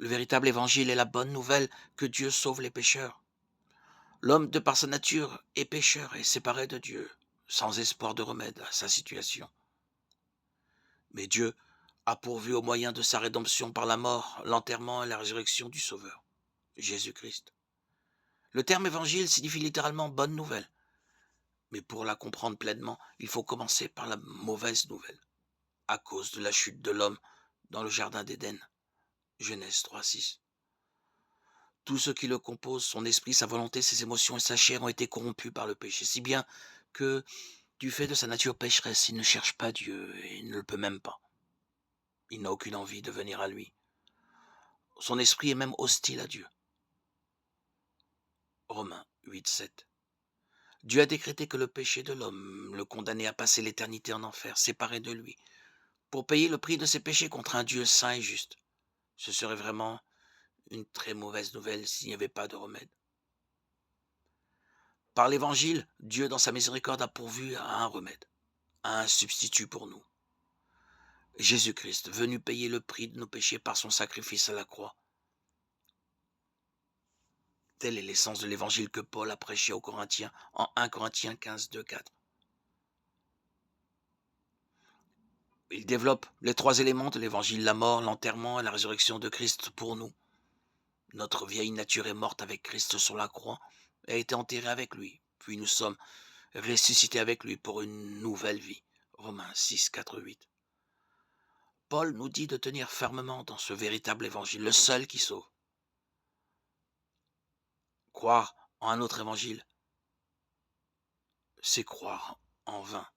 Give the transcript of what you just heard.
Le véritable évangile est la bonne nouvelle que Dieu sauve les pécheurs. L'homme, de par sa nature, est pécheur et séparé de Dieu, sans espoir de remède à sa situation. Mais Dieu a pourvu au moyen de sa rédemption par la mort, l'enterrement et la résurrection du Sauveur, Jésus-Christ. Le terme évangile signifie littéralement bonne nouvelle. Mais pour la comprendre pleinement, il faut commencer par la mauvaise nouvelle, à cause de la chute de l'homme dans le jardin d'Éden. Genèse 3:6. Tout ce qui le compose, son esprit, sa volonté, ses émotions et sa chair ont été corrompus par le péché, si bien que, du fait de sa nature pécheresse, il ne cherche pas Dieu et il ne le peut même pas. Il n'a aucune envie de venir à lui. Son esprit est même hostile à Dieu. Romains 8:7. Dieu a décrété que le péché de l'homme le condamnait à passer l'éternité en enfer, séparé de lui, pour payer le prix de ses péchés contre un Dieu saint et juste. Ce serait vraiment une très mauvaise nouvelle s'il n'y avait pas de remède. Par l'évangile, Dieu, dans sa miséricorde, a pourvu à un remède, à un substitut pour nous. Jésus-Christ, venu payer le prix de nos péchés par son sacrifice à la croix. Telle est l'essence de l'évangile que Paul a prêché aux Corinthiens en 1 Corinthiens 15, 2, 4. Il développe les trois éléments de l'évangile, la mort, l'enterrement et la résurrection de Christ pour nous. Notre vieille nature est morte avec Christ sur la croix et a été enterrée avec lui. Puis nous sommes ressuscités avec lui pour une nouvelle vie. Romains 6, 4, 8. Paul nous dit de tenir fermement dans ce véritable évangile, le seul qui sauve. Croire en un autre évangile, c'est croire en vain.